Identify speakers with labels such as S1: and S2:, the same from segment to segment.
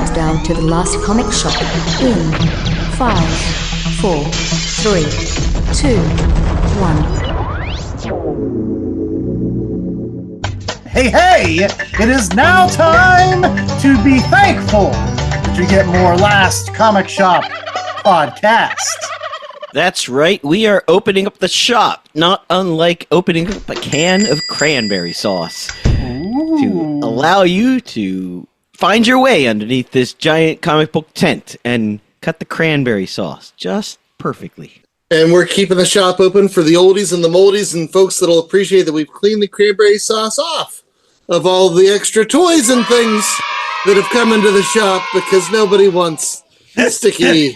S1: countdown to the last comic shop in 5, 4, 3, 2, 1.
S2: Hey, it is now time to be thankful that you get more Last Comic Shop podcast.
S3: That's right. We are opening up the shop, not unlike opening up a can of cranberry sauce to allow you to find your way underneath this giant comic book tent and cut the cranberry sauce just perfectly.
S4: And we're keeping the shop open for the oldies and the moldies and folks that'll appreciate that we've cleaned the cranberry sauce off of all the extra toys and things that have come into the shop because nobody wants sticky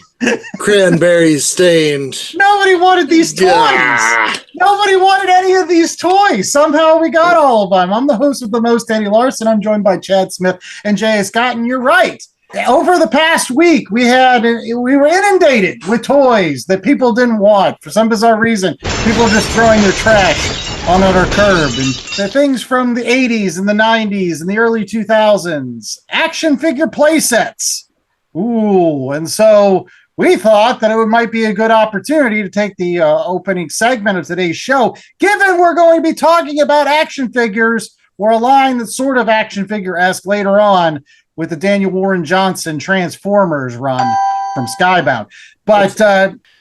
S4: cranberries stained.
S2: Nobody wanted these toys. Yeah. Nobody wanted any of these toys. Somehow we got all of them. I'm the host of The Most, Eddie Larson. I'm joined by Chad Smith and J.A. Scott, and you're right. Over the past week, we were inundated with toys that people didn't want. For some bizarre reason, people were just throwing their trash on our curb. And the things from the 80s and the 90s and the early 2000s. Action figure play sets. Ooh, and so we thought that it might be a good opportunity to take the opening segment of today's show, given we're going to be talking about action figures or a line that's sort of action figure-esque later on with the Daniel Warren Johnson Transformers run from Skybound. But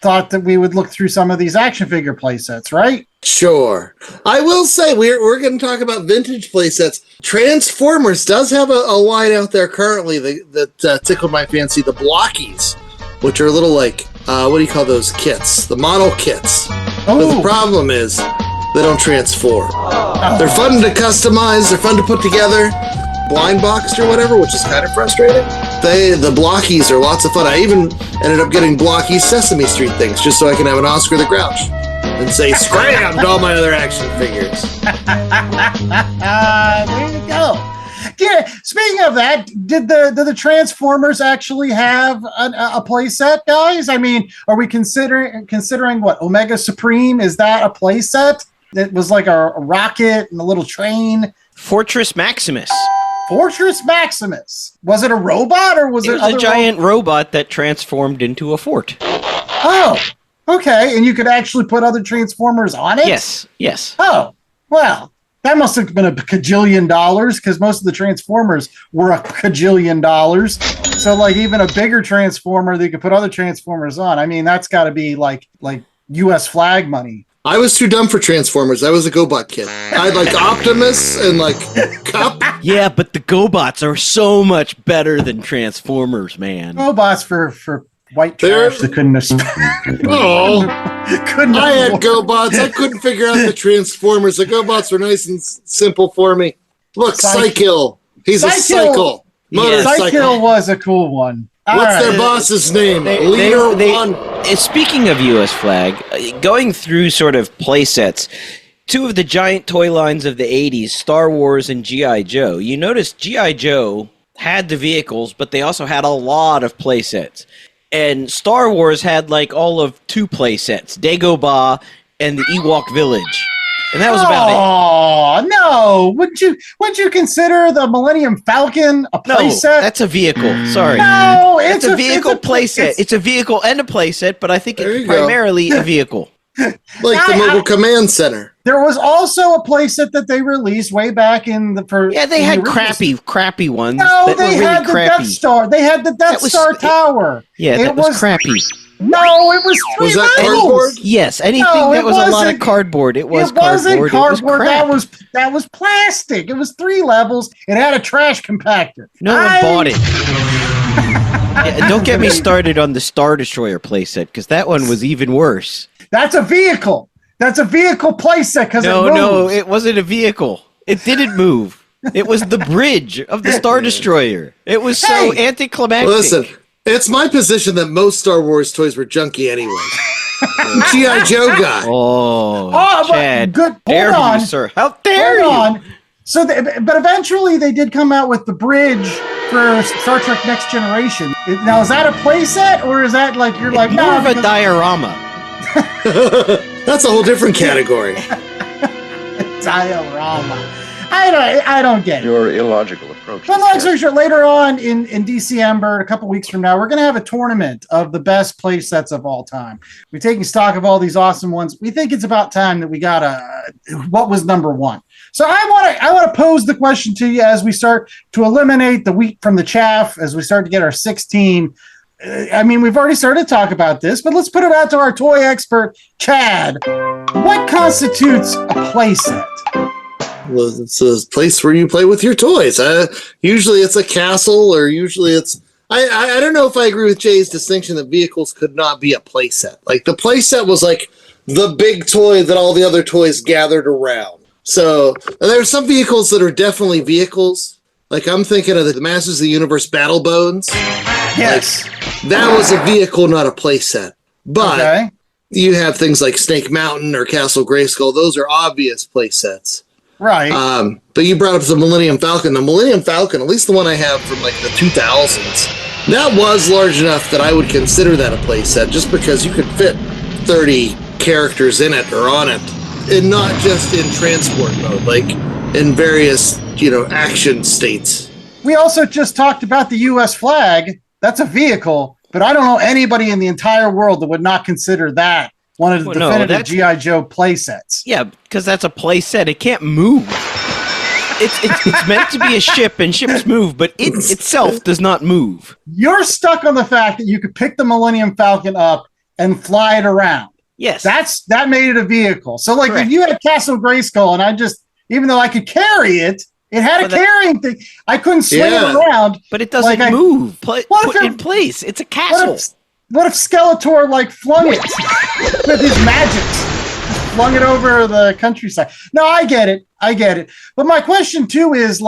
S2: thought that we would look through some of these action figure play sets, right?
S4: Sure. I will say we're going to talk about vintage play sets. Transformers does have a line out there currently that tickled my fancy, the Blockies, which are a little like, what do you call those kits? The model kits. Oh. But the problem is they don't transform. Oh. They're fun to customize. They're fun to put together. Blind boxed or whatever, which is kind of frustrating. The Blockies are lots of fun. I even ended up getting Blocky Sesame Street things just so I can have an Oscar the Grouch and say scram to all my other action figures.
S2: There you go. Yeah, speaking of that, did the Transformers actually have a play set, guys? I mean, are we considering what, Omega Supreme? Is that a play set? It was like a rocket and a little train.
S3: Fortress Maximus.
S2: Fortress Maximus. Was it a robot or was it
S3: a giant robot that transformed into a fort?
S2: Oh, okay. And you could actually put other Transformers on it?
S3: Yes.
S2: Oh, well, that must have been a kajillion dollars because most of the Transformers were a kajillion dollars. So like even a bigger Transformer, they could put other Transformers on. I mean, that's got to be like U.S. flag money.
S4: I was too dumb for Transformers. I was a GoBot kid. I had like Optimus and like Cup.
S3: Yeah, but the GoBots are so much better than Transformers, man.
S2: GoBots for white trash that couldn't have.
S4: Oh, I had GoBots. I couldn't figure out the Transformers. The GoBots were nice and simple for me. Look, Cycle. He's a cycle.
S2: Cycle was a cool one.
S4: What's their boss's name? Leader One.
S3: Speaking of U.S. flag, going through sort of play sets, two of the giant toy lines of the 80s, Star Wars and G.I. Joe. You notice G.I. Joe had the vehicles, but they also had a lot of play sets. And Star Wars had like all of 2 play sets, Dagobah and the Ewok Village. And that was about it.
S2: Oh, no. Wouldn't you consider the Millennium Falcon a playset?
S3: No, that's a vehicle. Sorry.
S2: No,
S3: it's a vehicle playset. It's a vehicle and a playset, but I think it's primarily a vehicle.
S4: Like the Mobile Command Center.
S2: There was also a playset that they released way back in the...
S3: Yeah, they had crappy ones.
S2: No, they had the Death Star. They had the Death Star Tower.
S3: Yeah, that was crappy.
S2: No, it was 3 levels.
S4: That cardboard?
S3: Yes, anything that was a lot of cardboard. It wasn't cardboard.
S2: That was plastic. It was 3 levels. It had a trash compactor.
S3: No one bought it. Yeah, don't get me started on the Star Destroyer playset, because that one was even worse.
S2: That's a vehicle. That's a vehicle playset because it moves.
S3: No, it wasn't a vehicle. It didn't move. It was the bridge of the Star Destroyer. It was so anticlimactic.
S4: Listen. It's my position that most Star Wars toys were junky anyway. G.I. Joe guy.
S3: Chad.
S2: Good.
S3: Hold on, you, sir. How dare you?
S2: So, but eventually they did come out with the bridge for Star Trek Next Generation. Now, is that a playset or is that like you're like
S3: more of a diorama?
S4: That's a whole different category.
S2: Diorama. I don't get it.
S5: Your illogical approach.
S2: But long story short, later on in December, a couple weeks from now, we're going to have a tournament of the best play sets of all time. We're taking stock of all these awesome ones. We think it's about time that we got what was number one. So I want to pose the question to you as we start to eliminate the wheat from the chaff, as we start to get our 16. I mean, we've already started to talk about this, but let's put it out to our toy expert, Chad. What constitutes a play set?
S4: Well, it's a place where you play with your toys. Usually it's a castle, or usually it's... I don't know if I agree with Jay's distinction that vehicles could not be a play set. Like, the play set was like the big toy that all the other toys gathered around. So there are some vehicles that are definitely vehicles. Like, I'm thinking of the Masters of the Universe Battle Bones.
S2: Yes.
S4: Like, that was a vehicle, not a play set. But you have things like Snake Mountain or Castle Grayskull. Those are obvious play sets.
S2: Right.
S4: But you brought up the Millennium Falcon. The Millennium Falcon, at least the one I have from like the 2000s, that was large enough that I would consider that a play set, just because you could fit 30 characters in it or on it, and not just in transport mode, like in various, action states.
S2: We also just talked about the U.S. flag. That's a vehicle, but I don't know anybody in the entire world that would not consider that one of the definitive G.I. Joe play sets.
S3: Yeah, because that's a play set. It can't move. It's meant to be a ship, and ships move, but it itself does not move.
S2: You're stuck on the fact that you could pick the Millennium Falcon up and fly it around.
S3: Yes.
S2: That made it a vehicle. So, like, Correct. If you had Castle Grayskull, and even though I could carry it, it had a carrying thing. I couldn't swing it around.
S3: But it doesn't move. Put in place. It's a castle.
S2: What if Skeletor flung it with his magic? Flung it over the countryside. No, I get it. But my question too is,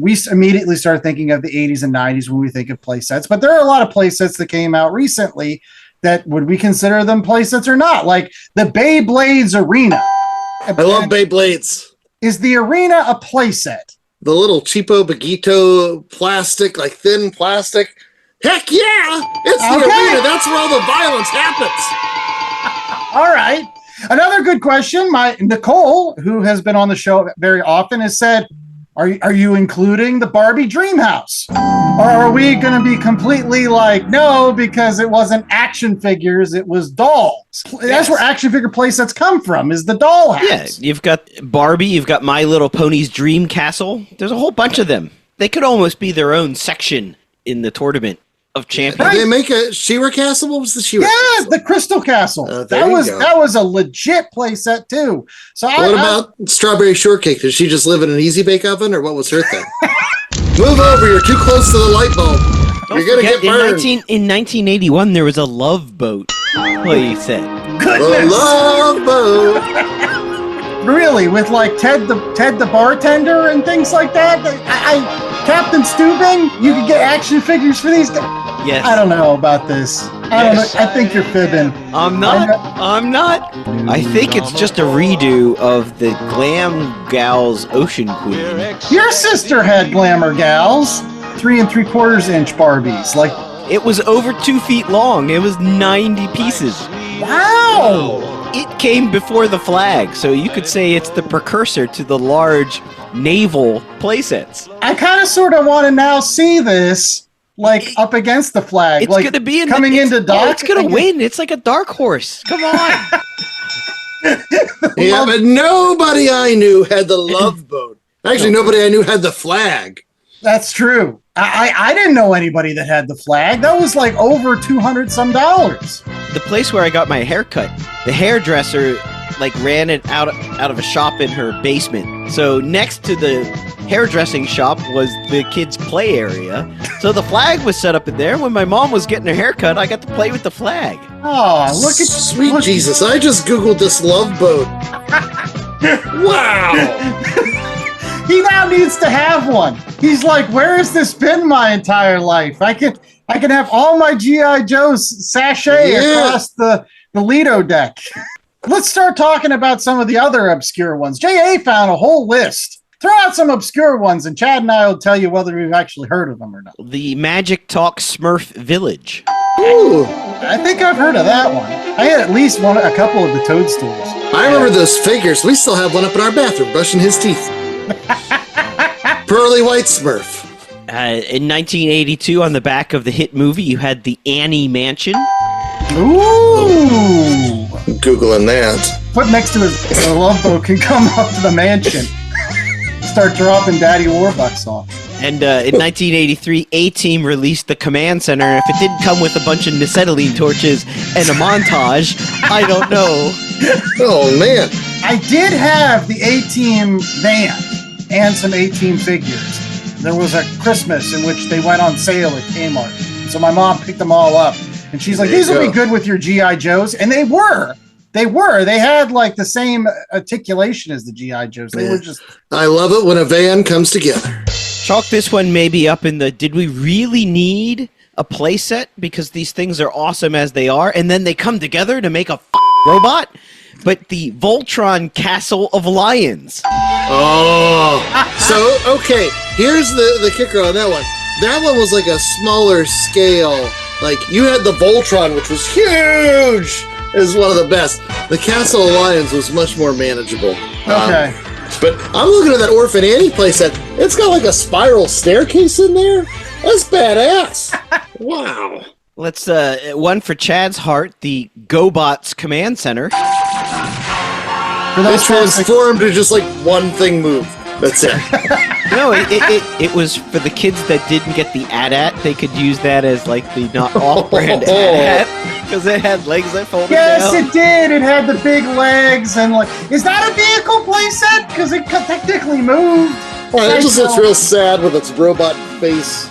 S2: we immediately started thinking of the 80s and 90s when we think of play sets, but there are a lot of play sets that came out recently that would we consider them play sets or not? Like the Beyblades Arena.
S4: I love Beyblades.
S2: Is the arena a play set?
S4: The little cheapo Bagito plastic, thin plastic. Heck yeah! It's the arena. That's where all the violence happens.
S2: All right. Another good question. Nicole, who has been on the show very often, has said, are you including the Barbie Dream House? Or are we going to be completely no, because it wasn't action figures, it was dolls. Yes. That's where action figure play sets come from, is the doll house.
S3: Yeah, you've got Barbie, you've got My Little Pony's Dream Castle. There's a whole bunch of them. They could almost be their own section in the tournament of champions.
S4: Did they make a She-Ra Castle? What was the She-Ra Castle?
S2: The Crystal Castle. That was a legit play set too. So
S4: what about Strawberry Shortcake? Did she just live in an Easy Bake Oven, or what was her thing? Move over, you're too close to the light bulb. You're gonna get burned.
S3: In 1981, there was a Love Boat play set.
S2: Goodness.
S4: The Love Boat.
S2: Really, with Ted the bartender and things like that. Captain Stubing, you could get action figures for these guys.
S3: Yes.
S2: I don't know about this. I don't know. I think you're fibbing.
S3: I'm not. I think it's just a redo of the Glam Gals Ocean Queen.
S2: Your sister had Glamour Gals, 3 3/4 inch Barbies.
S3: It was over 2 feet long. It was 90 pieces.
S2: Wow.
S3: It came before the flag, so you could say it's the precursor to the large naval playsets.
S2: I kind of sort of want to now see this up against the flag.
S3: It's going to be
S2: coming into dock.
S3: It's going to win. It's like a dark horse. Come on.
S4: Yeah, but nobody I knew had the Love Boat. Actually, nobody I knew had the flag.
S2: That's true. I didn't know anybody that had the flag. That was over $200 some.
S3: The place where I got my hair cut, the hairdresser ran it out of a shop in her basement. So next to the hairdressing shop was the kids' play area. So the flag was set up in there. When my mom was getting her hair cut, I got to play with the flag.
S2: Oh, look at
S4: sweet Jesus! I just googled this Love Boat. Wow.
S2: He now needs to have one. He's where has this been my entire life? I can have all my G.I. Joes sashay across the Lido deck. Let's start talking about some of the other obscure ones. J.A. found a whole list. Throw out some obscure ones, and Chad and I will tell you whether we've actually heard of them or not.
S3: The Magic Talk Smurf Village.
S2: Ooh, I think I've heard of that one. I had at least a couple of the Toadstools.
S4: I remember those figures. We still have one up in our bathroom, brushing his teeth. Pearly White Smurf.
S3: In 1982, on the back of the hit movie, you had the Annie Mansion.
S2: Ooh!
S4: Googling that.
S2: Put next to his love boat can come up to the mansion. Start dropping Daddy Warbucks off.
S3: And in 1983, A-Team released the Command Center. And if it didn't come with a bunch of acetylene torches and a montage, I don't know.
S4: Oh, man.
S2: I did have the A-Team van and some A-Team figures. There was a Christmas in which they went on sale at Kmart. So my mom picked them all up. And she's like, these will be good with your G.I. Joes. And they were. They were. They had like the same articulation as the G.I. Joes. They were just...
S4: I love it when a van comes together.
S3: Chalk this one maybe up in the, did we really need a playset? Because these things are awesome as they are. And then they come together to make a robot? But the Voltron Castle of Lions.
S4: Oh. So, okay. Here's the kicker on that one. That one was like a smaller scale. Like, you had the Voltron, which was huge. It was one of the best. The Castle of Lions was much more manageable.
S2: Okay.
S4: But I'm looking at that Orphan Annie playset. It's got like a spiral staircase in there. That's badass. Wow.
S3: Let's, one for Chad's heart, the GoBots Command Center.
S4: They transformed to just like one thing move. That's it.
S3: No, it was for the kids that didn't get the AT-AT. They could use that as like the not off-brand AT-AT because it had legs that folded down.
S2: Yes, it did. It had the big legs and like. Is that a vehicle playset? Because it technically moved.
S4: Well, it just looks real sad with its robot face.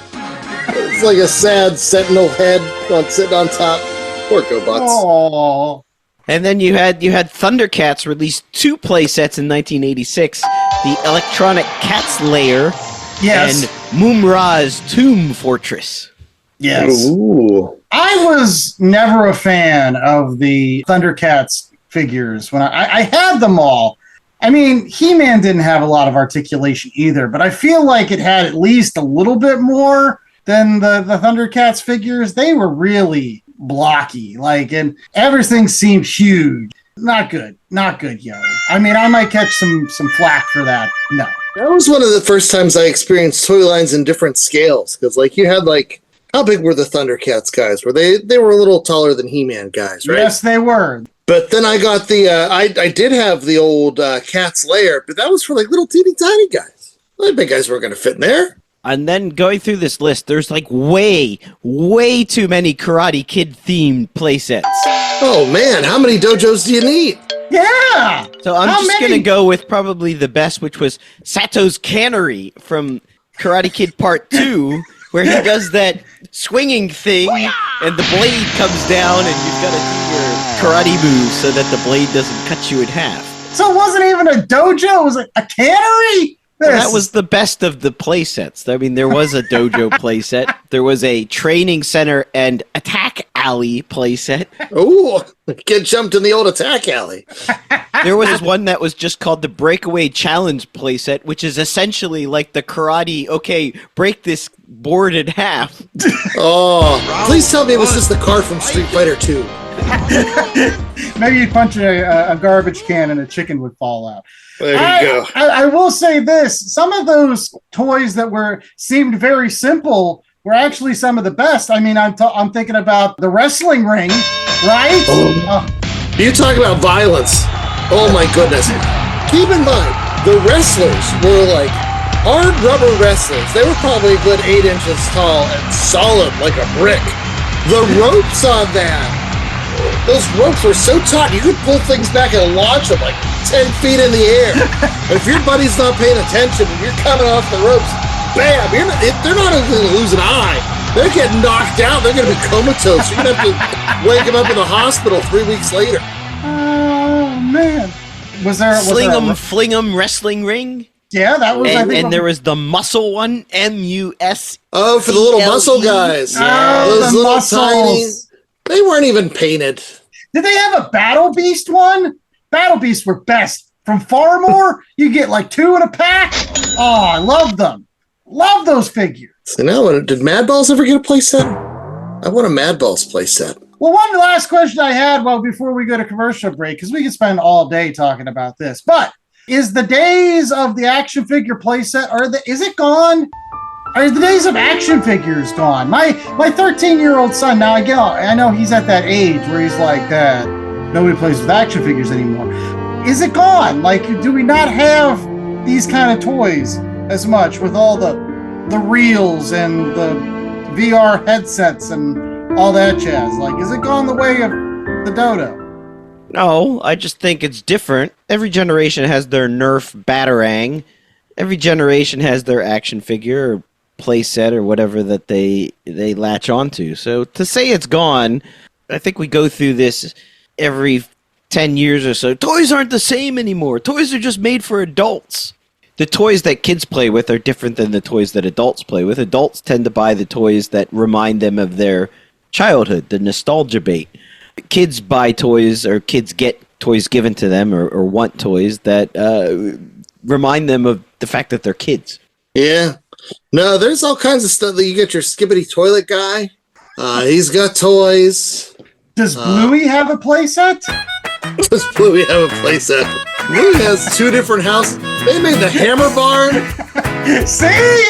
S4: It's like a sad sentinel head sitting on top. Poor GoBots.
S2: Oh.
S3: And then you had Thundercats release 2 playsets in 1986, the Electronic Cats Lair
S2: Yes.
S3: and Mumra's Tomb Fortress.
S2: Yes.
S4: Ooh.
S2: I was never a fan of the Thundercats figures when I had them all. I mean, He-Man didn't have a lot of articulation either, but I feel like it had at least a little bit more than the Thundercats figures. They were really blocky, like, and everything seemed huge. Not good, yo. I mean, I might catch some flack for that. No.
S4: That was one of the first times I experienced toy lines in different scales. Because, like, you had, like, how big were the Thundercats guys? Were they were a little taller than He-Man guys, right?
S2: Yes, they were.
S4: But then I got the, I did have the old Cat's Lair, but that was for, like, little teeny tiny guys. The big guys weren't going to fit in there.
S3: And then going through this list, there's like way too many Karate Kid themed playsets.
S4: Oh man, how many dojos do you need?
S2: Yeah.
S3: So I'm just going to go with probably the best, which was Sato's Cannery from Karate Kid Part 2, where he does that swinging thing and the blade comes down and you've got to do your karate moves so that the blade doesn't cut you in half.
S2: So it wasn't even a dojo, it was a cannery?
S3: Well, that was the best of the playsets. I mean, there was a dojo playset. There was a training center and attack alley playset.
S4: Ooh, get jumped in the old attack alley.
S3: There was one that was just called the Breakaway Challenge playset, which is essentially like the karate, okay, break this board in half.
S4: Oh, please tell me it was just the car from Street Fighter 2.
S2: Maybe you'd punch a garbage can and a chicken would fall out.
S4: There you go.
S2: I will say this. Some of those toys that seemed very simple were actually some of the best. I mean, I'm thinking about the wrestling ring, right?
S4: You talk about violence. Oh my goodness. Keep in mind, the wrestlers were like hard rubber wrestlers. They were probably a good 8 inches tall and solid like a brick. The ropes on that. Those ropes were so taut, you could pull things back and launch them like 10 feet in the air. If your buddy's not paying attention and you're coming off the ropes, bam, they're not even going to lose an eye. They're getting knocked out. They're going to be comatose. You're going to have to wake them up in the hospital 3 weeks later.
S2: Oh, man. Was there
S3: Fling 'em wrestling ring?
S2: Yeah, that was.
S3: And there was the muscle one, MUS.
S4: Oh, for the little muscle guys.
S2: Yeah. Oh,
S4: those
S2: the
S4: little
S2: muscles.
S4: tiny. They weren't even painted.
S2: Did they have a Battle Beast one? Battle Beasts were best. From Farmore, you get like 2 in a pack. Oh, I love them. Love those figures.
S4: So now, did Mad Balls ever get a playset? I want a Mad Balls playset.
S2: Well, one last question I had, before we go to commercial break, because we could spend all day talking about this. But Is the days of the action figure playset, is it gone? Are the days of action figures gone? My 13-year-old son, now I know he's at that age where he's like, Dad, nobody plays with action figures anymore. Is it gone? Like, do we not have these kind of toys as much with all the reels and the VR headsets and all that jazz? Like, is it gone the way of the dodo?
S3: No, I just think it's different. Every generation has their Nerf Batarang. Every generation has their action figure or play set or whatever that they latch onto. So to say it's gone, I think we go through this every 10 years or so. Toys aren't the same anymore. Toys are just made for adults. The toys that kids play with are different than the toys that adults play with. Adults tend to buy the toys that remind them of their childhood, the nostalgia bait. Kids buy toys, or kids get toys given to them or want toys that remind them of the fact that they're kids.
S4: Yeah. No, there's all kinds of stuff. You get your Skibbity toilet guy. He's got toys.
S2: Does Bluey have a playset?
S4: Does Bluey have a playset? Bluey has 2 different houses. They made the Hammer Barn.
S2: See?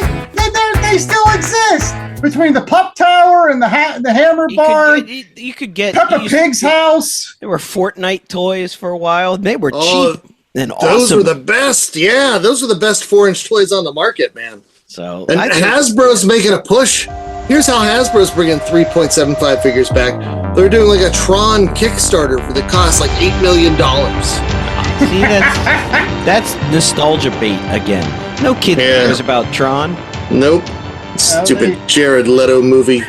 S2: They still exist. Between the Pup Tower and the Hammer Barn.
S3: You could get
S2: Peppa Pig's house.
S3: There were Fortnite toys for a while. They were cheap and awesome.
S4: Those were the best. Yeah, those were the best 4-inch toys on the market, man.
S3: So,
S4: and Hasbro's making a push. Here's how Hasbro's bringing 3.75 figures back. They're doing like a Tron Kickstarter that costs like $8 million.
S3: See, that's nostalgia bait again. No kid cares about Tron.
S4: Nope. Stupid Jared Leto movie.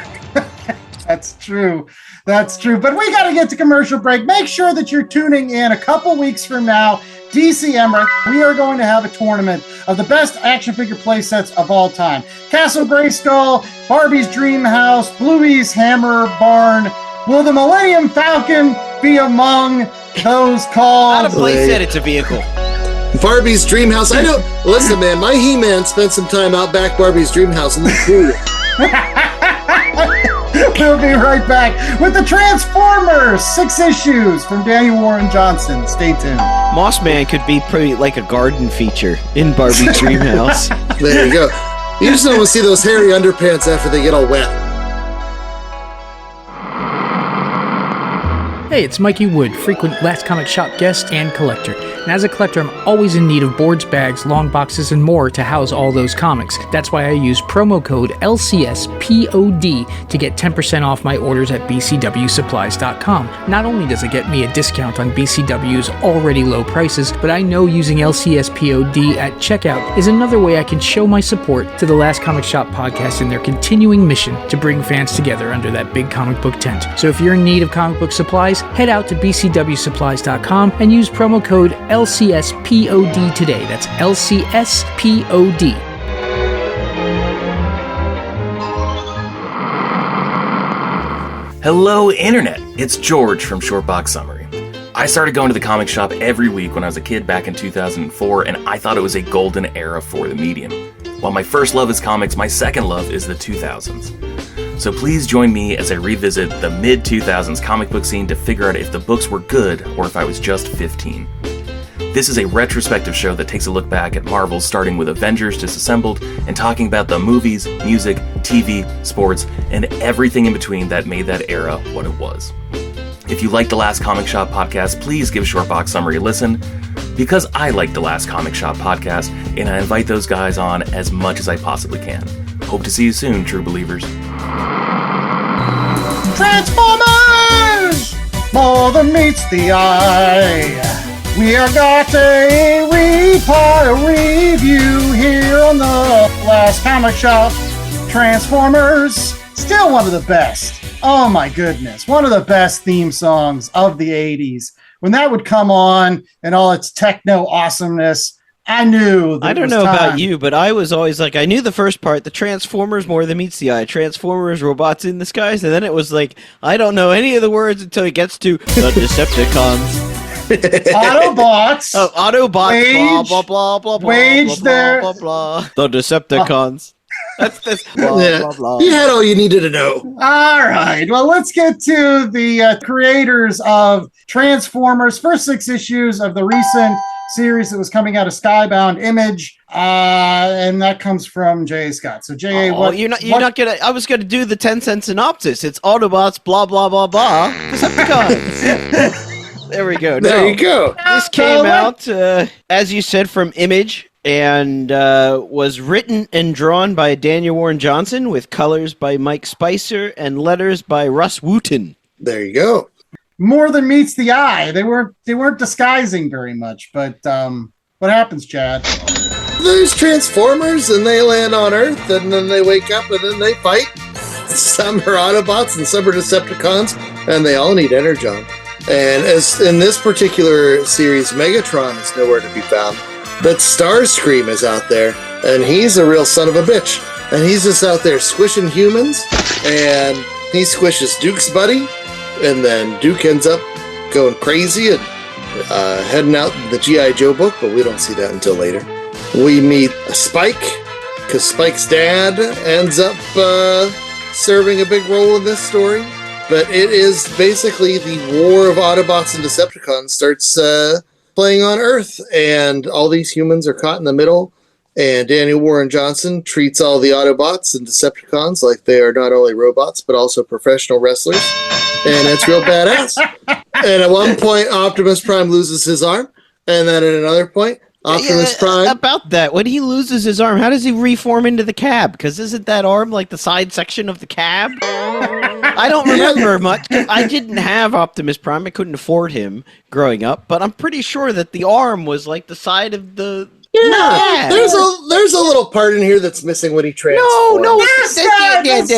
S2: That's true. That's true. But we got to get to commercial break. Make sure that you're tuning in a couple weeks from now. DC Emmerich, we are going to have a tournament of the best action figure play sets of all time. Castle Grayskull, Barbie's Dream House, Bluey's Hammer Barn. Will the Millennium Falcon be among those called?
S3: Not a play set, it's a vehicle.
S4: Barbie's Dream House. I know. Listen, man, my He-Man spent some time out back Barbie's Dream House in the pool.
S2: We'll be right back with the Transformers 6 issues from Daniel Warren Johnson. Stay tuned.
S3: Moss Man could be pretty like a garden feature in Barbie's Dream House.
S4: There you go. You just don't want to see those hairy underpants after they get all wet.
S5: Hey, it's Mikey Wood, frequent Last Comic Shop guest and collector. And as a collector, I'm always in need of boards, bags, long boxes, and more to house all those comics. That's why I use promo code LCSPOD to get 10% off my orders at bcwsupplies.com. Not only does it get me a discount on BCW's already low prices, but I know using LCSPOD at checkout is another way I can show my support to the Last Comic Shop podcast in their continuing mission to bring fans together under that big comic book tent. So if you're in need of comic book supplies, head out to bcwsupplies.com and use promo code LCSPOD today. That's LCSPOD.
S6: Hello, Internet! It's George from Shortbox Summary. I started going to the comic shop every week when I was a kid back in 2004, and I thought it was a golden era for the medium. While my first love is comics, my second love is the 2000s. So please join me as I revisit the mid-2000s comic book scene to figure out if the books were good or if I was just 15. This is a retrospective show that takes a look back at Marvel, starting with Avengers Disassembled and talking about the movies, music, TV, sports, and everything in between that made that era what it was. If you like the Last Comic Shop podcast, please give Shortbox Summary a listen, because I like the Last Comic Shop podcast, and I invite those guys on as much as I possibly can. Hope to see you soon, true believers.
S2: Transformers! More than meets the eye. We are got a review here on the Last Comic Shop. Transformers, still one of the best. Oh my goodness, one of the best theme songs of the 80s. When that would come on and all its techno awesomeness, I knew that
S3: I don't know about you, but I was always like, I knew the first part, the Transformers more than meets the eye. Transformers, robots in the skies, and then it was like, I don't know any of the words until it gets to the Decepticons.
S2: Autobots.
S3: Oh, Autobots.
S2: Wage,
S3: blah, blah, blah, blah,
S2: wage
S3: blah, blah, blah, blah. The Decepticons. That's blah, blah, blah.
S4: You had all you needed to know.
S2: All right. Well, let's get to the creators of Transformers, first 6 issues of the recent series that was coming out of Skybound Image, and that comes from J.A. Scott. So J.A.,
S3: you're not gonna. I was gonna do the 10-cent synopsis. It's Autobots, blah blah blah blah, Decepticons. There we go.
S4: There you go.
S3: This came out, as you said, from Image, and was written and drawn by Daniel Warren Johnson, with colors by Mike Spicer and letters by Russ Wooten.
S4: There you go.
S2: More than meets the eye. They weren't disguising very much, but what happens, Chad?
S4: There's Transformers, and they land on Earth, and then they wake up, and then they fight. Some are Autobots, and some are Decepticons, and they all need Energon. And as in this particular series, Megatron is nowhere to be found, but Starscream is out there, and he's a real son of a bitch. And he's just out there squishing humans, and he squishes Duke's buddy, and then Duke ends up going crazy and heading out the G.I. Joe book, but we don't see that until later. We meet Spike, because Spike's dad ends up serving a big role in this story. But it is basically the war of Autobots and Decepticons starts playing on Earth, and all these humans are caught in the middle, and Daniel Warren Johnson treats all the Autobots and Decepticons like they are not only robots, but also professional wrestlers, and it's real badass. And at one point, Optimus Prime loses his arm, and then at another point, Optimus Prime...
S3: About that, when he loses his arm, how does he reform into the cab? Because isn't that arm like the side section of the cab? I don't remember much. I didn't have Optimus Prime. I couldn't afford him growing up, but I'm pretty sure that the arm was like the side of the...
S4: Yeah, there's a little part in here that's missing when he transforms.
S3: No,
S2: That's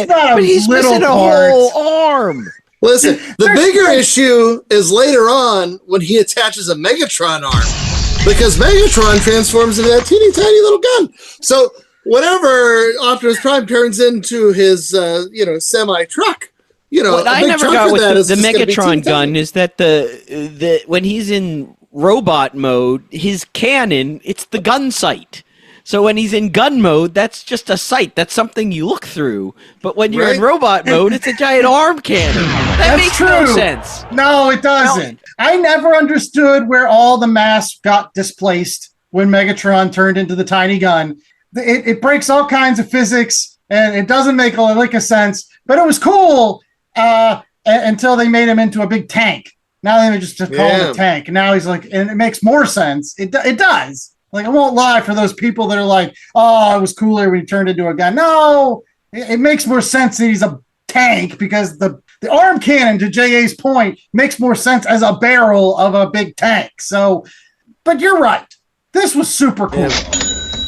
S2: not
S3: but he's
S2: little
S3: missing a
S2: part.
S3: whole arm.
S4: Listen, the bigger issue is later on when he attaches a Megatron arm, because Megatron transforms into that teeny tiny little gun. So whenever Optimus Prime turns into his semi truck,
S3: what I never got with the Megatron gun is that the when he's in robot mode, his cannon, it's the gun sight. So when he's in gun mode, that's just a sight. That's something you look through. But when you're in robot mode, it's a giant arm cannon. That makes no sense.
S2: No, it doesn't. I never understood where all the mass got displaced when Megatron turned into the tiny gun. It breaks all kinds of physics, and it doesn't make a lick of sense. But it was cool until they made him into a big tank. Now they just call him a tank. Now he's like, and it makes more sense. It does. Like, I won't lie for those people that are like, oh, it was cooler when he turned into a gun. No, it makes more sense that he's a tank, because the arm cannon, to J.A.'s point, makes more sense as a barrel of a big tank. So, but you're right. This was super cool.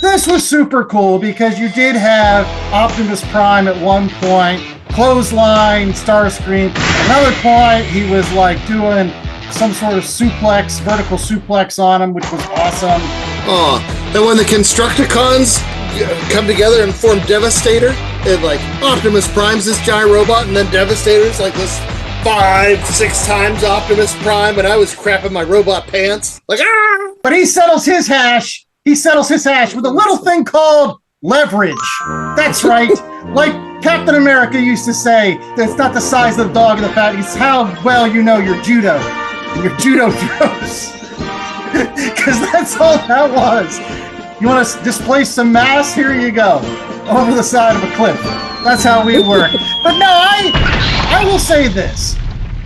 S2: This was super cool because you did have Optimus Prime at one point, clothesline, Starscream. Another point, he was like doing some sort of suplex, vertical suplex on him, which was awesome.
S4: Oh, and when the Constructicons come together and form Devastator, and like Optimus Prime's this giant robot, and then Devastator's like this 5-6 times Optimus Prime, and I was crapping my robot pants. Like, ah!
S2: But he settles his hash. He settles his hash with a little thing called leverage. That's right. Like Captain America used to say, it's not the size of the dog and the fat, it's how well you know your judo and your judo throws. Because that's all that was. You want to displace some mass? Here you go. Over the side of a cliff. That's how we work. But no, I will say this.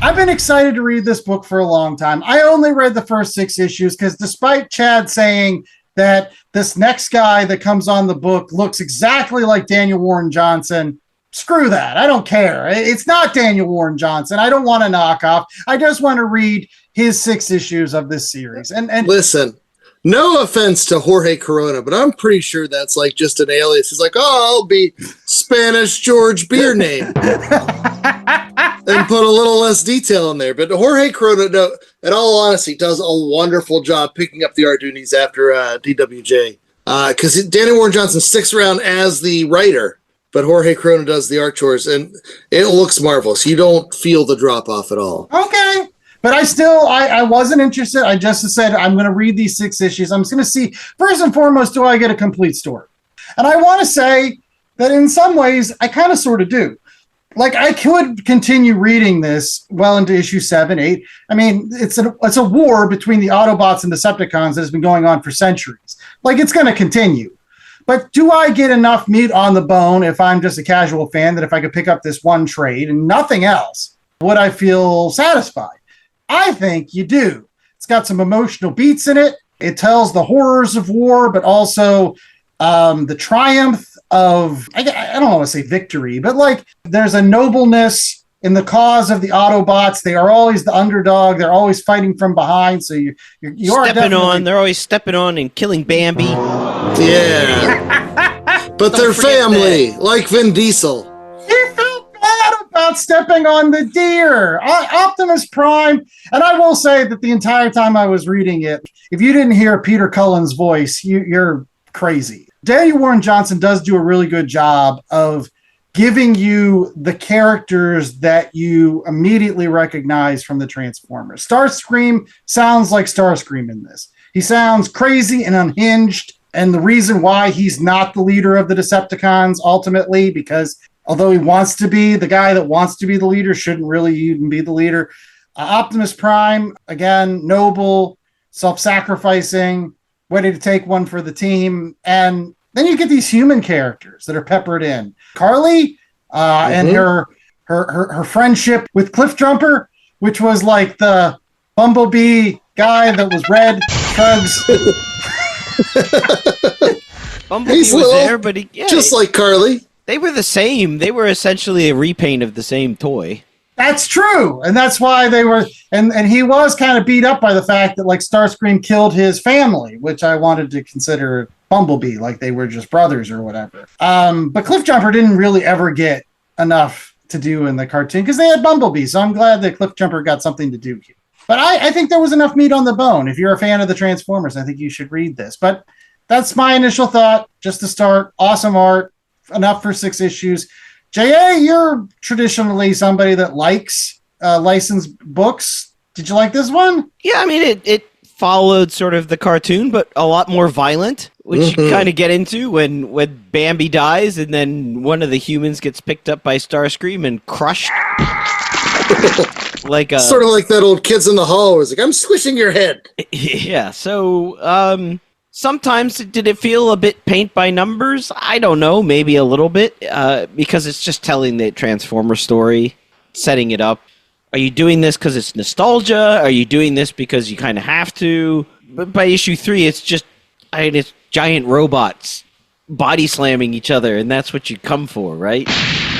S2: I've been excited to read this book for a long time. I only read the first 6 issues because despite Chad saying that this next guy that comes on the book looks exactly like Daniel Warren Johnson, screw that. I don't care. It's not Daniel Warren Johnson. I don't want a knockoff. I just want to read his 6 issues of this series. And
S4: listen, no offense to Jorge Corona, but I'm pretty sure that's like just an alias. He's like, oh, I'll be Spanish George beer name. And put a little less detail in there. But Jorge Corona, no, in all honesty, does a wonderful job picking up the art duties after DWJ. Because Daniel Warren Johnson sticks around as the writer, but Jorge Corona does the art chores, and it looks marvelous. You don't feel the drop-off at all.
S2: Okay. But I wasn't interested. I just said, I'm going to read these 6 issues. I'm just going to see, first and foremost, do I get a complete story? And I want to say that in some ways, I kind of sort of do. Like, I could continue reading this well into issue 7, 8. I mean, it's a war between the Autobots and Decepticons that has been going on for centuries. Like, it's going to continue. But do I get enough meat on the bone if I'm just a casual fan that if I could pick up this one trade and nothing else, would I feel satisfied? I think you do. It's got some emotional beats in it. It tells the horrors of war, but also the triumph of, I don't want to say victory, but like there's a nobleness in the cause of the Autobots. They are always the underdog. They're always fighting from behind. So you are
S3: stepping on. They're always stepping on and killing Bambi.
S4: Yeah. But they're family, like Vin Diesel.
S2: He felt bad about stepping on the deer. Optimus Prime. And I will say that the entire time I was reading it, if you didn't hear Peter Cullen's voice, you're crazy. Daniel Warren Johnson does do a really good job of giving you the characters that you immediately recognize from the Transformers. Starscream sounds like Starscream in this. He sounds crazy and unhinged. And the reason why he's not the leader of the Decepticons ultimately, because although he wants to be, the guy that wants to be the leader shouldn't really even be the leader. Optimus Prime, again, noble, self-sacrificing, ready to take one for the team. And then you get these human characters that are peppered in. Carly and her friendship with Cliffjumper, which was like the Bumblebee guy that was red, Tugs.
S3: Bumblebee was there, but
S4: just like Carly.
S3: They were the same. They were essentially a repaint of the same toy.
S2: That's true. And that's why they were, and he was kind of beat up by the fact that like Starscream killed his family, which I wanted to consider Bumblebee, like they were just brothers or whatever. But Cliffjumper didn't really ever get enough to do in the cartoon because they had Bumblebee. So I'm glad that Cliffjumper got something to do here. But I think there was enough meat on the bone. If you're a fan of the Transformers, I think you should read this. But that's my initial thought, just to start. Awesome art, enough for 6 issues. J.A., you're traditionally somebody that likes licensed books. Did you like this one?
S3: Yeah, I mean, it followed sort of the cartoon, but a lot more violent, which you kind of get into when Bambi dies and then one of the humans gets picked up by Starscream and crushed. Like
S4: sort of like that old Kids in the Hall was like, I'm squishing your head.
S3: Yeah, so sometimes did it feel a bit paint by numbers? I don't know, maybe a little bit, because it's just telling the Transformer story, setting it up. Are you doing this because it's nostalgia? Are you doing this because you kind of have to? But by issue 3, it's just, it's giant robots body slamming each other, and that's what you come for, right?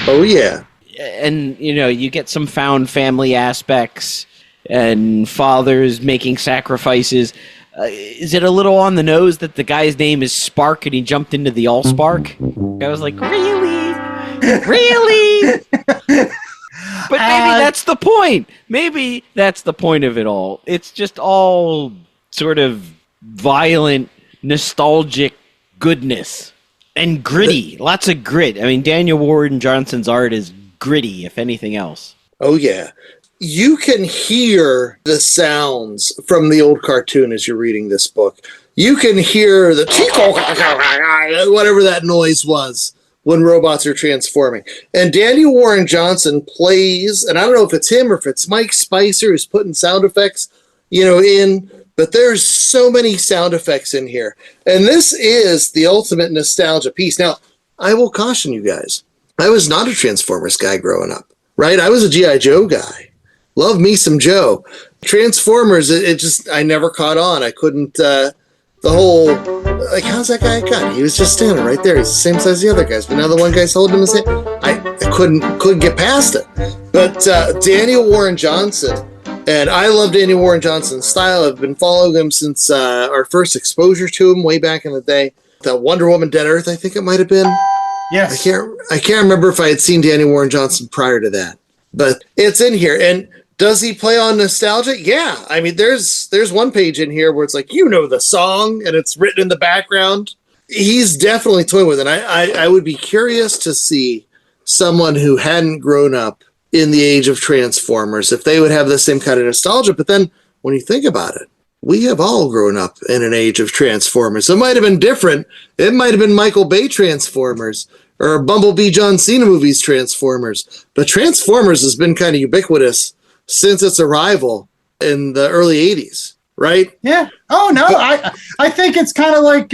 S4: Oh, yeah.
S3: And, you get some found family aspects and fathers making sacrifices. Is it a little on the nose that the guy's name is Spark and he jumped into the Allspark? I was like, really? Really? But maybe that's the point. Maybe that's the point of it all. It's just all sort of violent, nostalgic goodness. And gritty. Lots of grit. I mean, Daniel Warren Johnson's art is gritty, if anything else.
S4: Oh, yeah. You can hear the sounds from the old cartoon as you're reading this book. You can hear the whatever that noise was when robots are transforming. And Daniel Warren Johnson plays, and I don't know if it's him or if it's Mike Spicer who's putting sound effects, in, but there's so many sound effects in here. And this is the ultimate nostalgia piece. Now, I will caution you guys. I was not a Transformers guy growing up, right? I was a G.I. Joe guy. Love me some Joe. Transformers, I never caught on. I couldn't, the whole, like, how's that guy got? He was just standing right there. He's the same size as the other guys, but now the one guy's holding him his hand. I couldn't get past it. But Daniel Warren Johnson, and I love Daniel Warren Johnson's style. I've been following him since our first exposure to him way back in the day. The Wonder Woman Dead Earth, I think it might have been.
S2: Yes.
S4: I can't remember if I had seen Daniel Warren Johnson prior to that, but it's in here. And does he play on nostalgia? Yeah. I mean, there's one page in here where it's like, the song and it's written in the background. He's definitely toying with it. I would be curious to see someone who hadn't grown up in the age of Transformers, if they would have the same kind of nostalgia. But then when you think about it, we have all grown up in an age of Transformers. It might have been different. It might have been Michael Bay Transformers or Bumblebee John Cena movies, Transformers. But Transformers has been kind of ubiquitous since its arrival in the early 80s, right?
S2: Yeah. Oh no, I think it's kind of like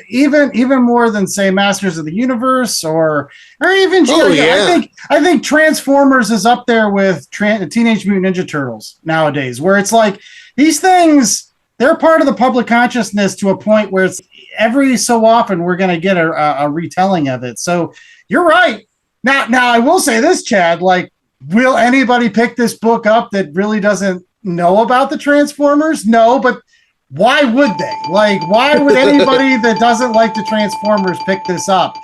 S2: even more than say Masters of the Universe or even G.I. Joe.
S4: Yeah.
S2: I think Transformers is up there with Teenage Mutant Ninja Turtles nowadays, where it's like these things, they're part of the public consciousness to a point where it's every so often we're going to get a retelling of it. So you're right. Now I will say this, Chad, like, will anybody pick this book up that really doesn't know about the Transformers? No, but why would they? Like, why would anybody that doesn't like the Transformers pick this up?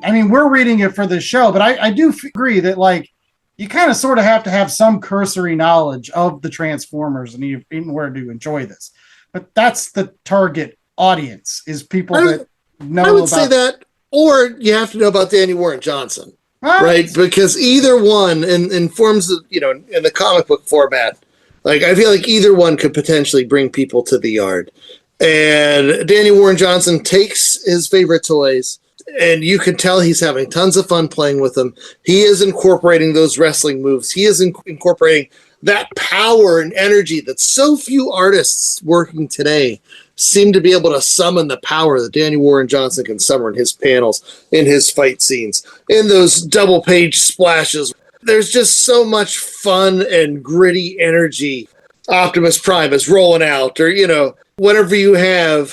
S2: I mean, we're reading it for this show, but I do agree that, like, you kind of sort of have to have some cursory knowledge of the Transformers in order to enjoy this. But that's the target audience, is people that know about...
S4: I would say that, or you have to know about Danny Warren Johnson, right? Because either one, in forms of, in the comic book format, like, I feel like either one could potentially bring people to the yard. And Danny Warren Johnson takes his favorite toys, and you can tell he's having tons of fun playing with them. He is incorporating those wrestling moves. He is incorporating that power and energy that so few artists working today seem to be able to summon, the power that Danny Warren Johnson can summon in his panels, in his fight scenes, in those double-page splashes. There's just so much fun and gritty energy. Optimus Prime is rolling out, or, whenever you have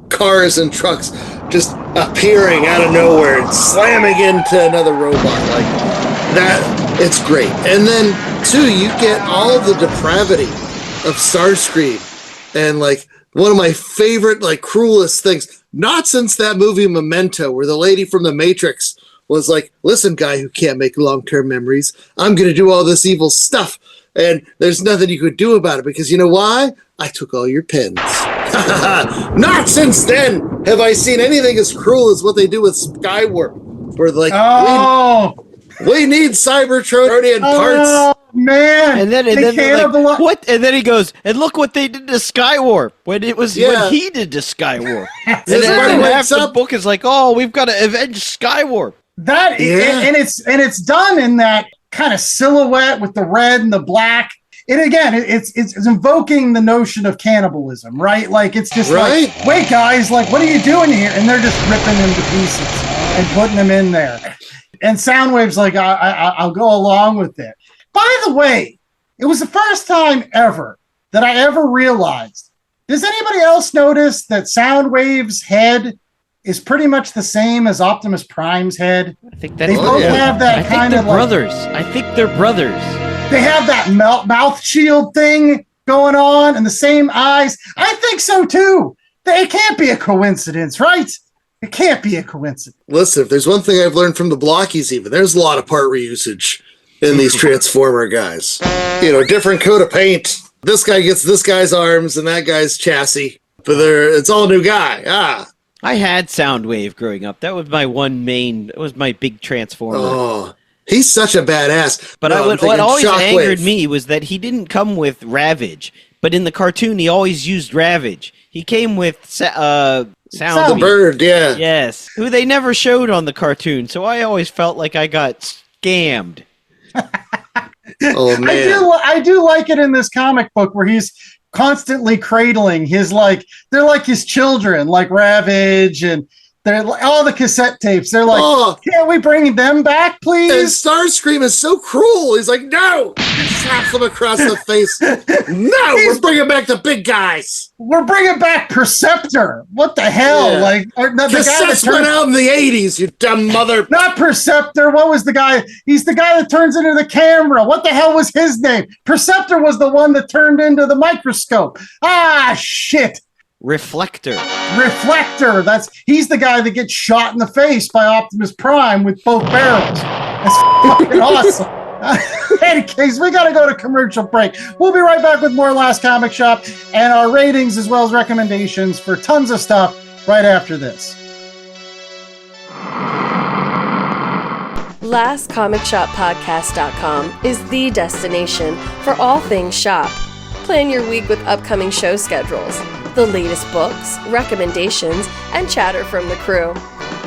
S4: cars and trucks just appearing out of nowhere and slamming into another robot like that, it's great. And then, too, you get all the depravity of Starscream. And, like, one of my favorite, like, cruelest things, not since that movie Memento, where the lady from The Matrix was like, listen, guy who can't make long-term memories, I'm going to do all this evil stuff. And there's nothing you could do about it, because you know why? I took all your pens. Not since then have I seen anything as cruel as what they do with Skywarp. Where like, we need Cybertronian parts.
S2: Oh, man.
S3: And then they're like, what? And then he goes, and look what they did to Skywarp when it was when he did to Skywarp. And then half the book is like, oh, we've got to avenge Skywarp.
S2: And it's done in that kind of silhouette with the red and the black. And again, it's invoking the notion of cannibalism, right? Like, it's just like, wait, guys, like, what are you doing here? And they're just ripping them to pieces and putting them in there. And Soundwave's like, I'll go along with it. By the way, it was the first time ever that I ever realized. Does anybody else notice that Soundwave's head is pretty much the same as Optimus Prime's head?
S3: I think that's
S2: they both have that kind of
S3: brothers. I think they're brothers.
S2: They have that mouth shield thing going on and the same eyes. I think so too. It can't be a coincidence, right? It can't be a coincidence.
S4: Listen, if there's one thing I've learned from the Blockies, even, there's a lot of part reusage in these Transformer guys. Different coat of paint. This guy gets this guy's arms and that guy's chassis, but it's all a new guy.
S3: I had Soundwave growing up. That was my that was my big Transformer.
S4: Oh, he's such a badass.
S3: But what always angered me was that he didn't come with Ravage, but in the cartoon he always used Ravage. He came with
S4: Soundbird, yeah.
S3: Yes, who they never showed on the cartoon, so I always felt like I got scammed.
S4: Oh, man.
S2: I do like it in this comic book where he's constantly cradling they're like his children, like Ravage, and they're like, all the cassette tapes. They're like, can't we bring them back, please?
S4: And Starscream is so cruel. He's like, no! He slaps them across the face. No, we're bringing back the big guys.
S2: We're bringing back Perceptor. What the hell?
S4: Yeah. Cassettes went out in the 80s, you dumb mother.
S2: Not Perceptor. What was the guy? He's the guy that turns into the camera. What the hell was his name? Perceptor was the one that turned into the microscope. Ah, shit.
S3: Reflector.
S2: He's the guy that gets shot in the face by Optimus Prime with both barrels. That's fucking awesome. In any case, we got to go to commercial break. We'll be right back with more Last Comic Shop and our ratings as well as recommendations for tons of stuff right after this.
S7: LastComicShopPodcast.com is the destination for all things shop. Plan your week with upcoming show schedules, the latest books, recommendations, and chatter from the crew.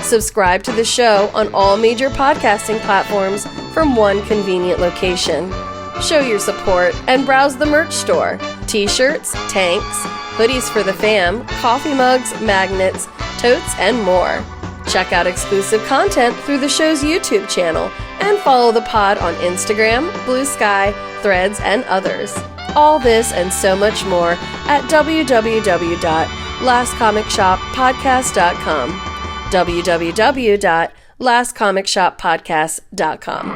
S7: Subscribe to the show on all major podcasting platforms from one convenient location. Show your support and browse the merch store. T-shirts, tanks, hoodies for the fam, coffee mugs, magnets, totes, and more. Check out exclusive content through the show's YouTube channel and follow the pod on Instagram, Blue Sky, Threads, and others. All this and so much more at www.lastcomicshoppodcast.com. www.lastcomicshoppodcast.com.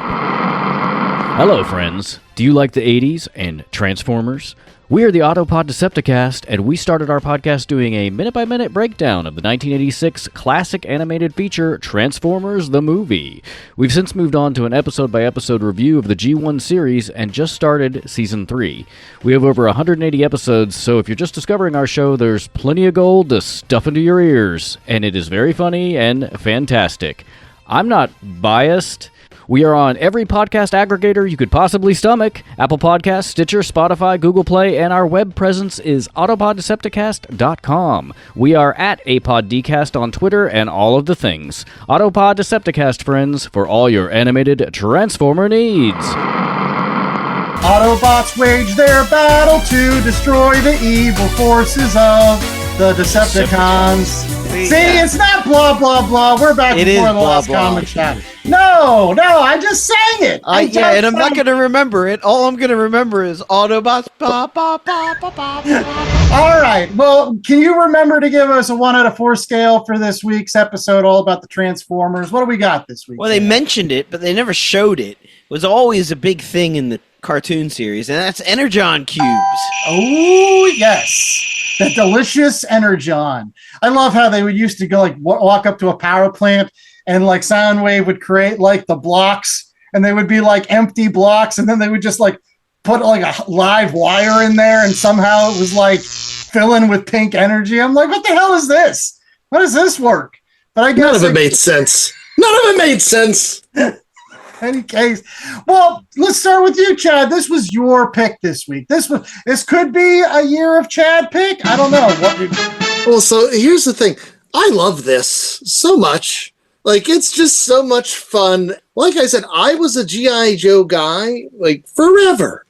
S8: Hello, friends. Do you like the 80s and Transformers? We are the Autopod Decepticast, and we started our podcast doing a minute-by-minute breakdown of the 1986 classic animated feature, Transformers the Movie. We've since moved on to an episode-by-episode review of the G1 series and just started Season 3. We have over 180 episodes, so if you're just discovering our show, there's plenty of gold to stuff into your ears, and it is very funny and fantastic. I'm not biased. We are on every podcast aggregator you could possibly stomach: Apple Podcasts, Stitcher, Spotify, Google Play, and our web presence is autopoddecepticast.com. We are at APodDcast on Twitter and all of the things. Autopod Decepticast, friends, for all your animated Transformer needs.
S2: Autobots wage their battle to destroy the evil forces of the Decepticons. See, it's not blah, blah, blah. We're back
S3: It
S2: before
S3: is
S2: the
S3: blah,
S2: last
S3: blah.
S2: comic shop. No, I just sang it.
S3: And I'm not going to remember it. All I'm going to remember is Autobots. Ba, ba, ba, ba, ba, ba.
S2: All right. Well, can you remember to give us a 1 out of 4 scale for this week's episode all about the Transformers? What do we got this week?
S3: Well, they mentioned it, but they never showed it. It was always a big thing in the cartoon series, and that's Energon cubes.
S2: Oh, yes. The delicious Energon. I love how they would used to go like walk up to a power plant and like Soundwave would create like the blocks, and they would be like empty blocks, and then they would just like put like a live wire in there, and somehow it was like filling with pink energy. I'm like, what the hell is this? How does this work? But I guess
S4: None of it made sense.
S2: Any case, well, let's start with you, Chad. This was your pick this week. This could be a year of Chad pick. I don't know.
S4: Well, so here's the thing. I love this so much. Like, it's just so much fun. Like I said, I was a G.I. Joe guy, like, forever.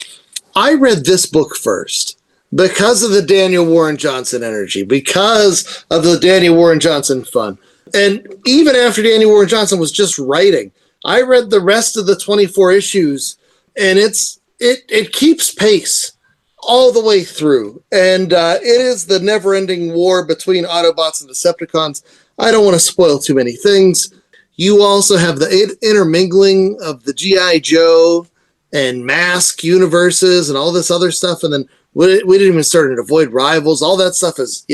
S4: I read this book first because of the Daniel Warren Johnson energy, because of the Daniel Warren Johnson fun. And even after Daniel Warren Johnson was just writing, I read the rest of the 24 issues, and it keeps pace all the way through. And it is the never-ending war between Autobots and Decepticons. I don't want to spoil too many things. You also have the intermingling of the G.I. Joe and Mask universes and all this other stuff. And then we didn't even start to avoid rivals. All that stuff is,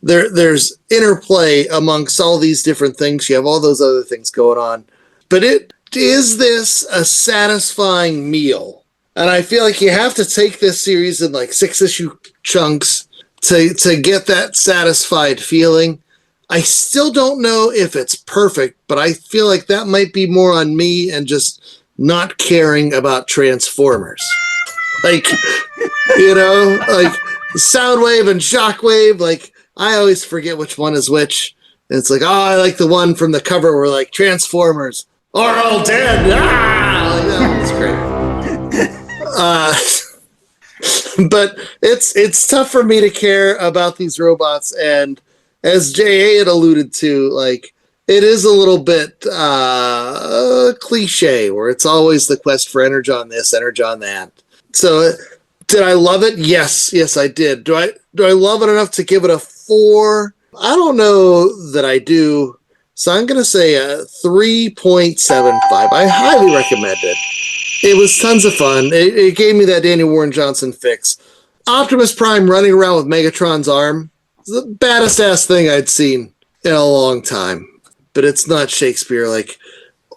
S4: there's interplay amongst all these different things. You have all those other things going on. But is this a satisfying meal? And I feel like you have to take this series in like 6-issue chunks to get that satisfied feeling. I still don't know if it's perfect, but I feel like that might be more on me and just not caring about Transformers. Like, like Soundwave and Shockwave, like I always forget which one is which. And it's like, I like the one from the cover where like Transformers are all dead. Like that one's great. But it's tough for me to care about these robots, and as J.A. had alluded to, like, it is a little bit cliche, where it's always the quest for Energon this, Energon that. So, did I love it? Yes, I did. Do I love it enough to give it a 4? I don't know that I do. So I'm going to say a 3.75. I highly recommend it. It was tons of fun. It gave me that Daniel Warren Johnson fix. Optimus Prime running around with Megatron's arm. It's the baddest ass thing I'd seen in a long time. But it's not Shakespeare. Like,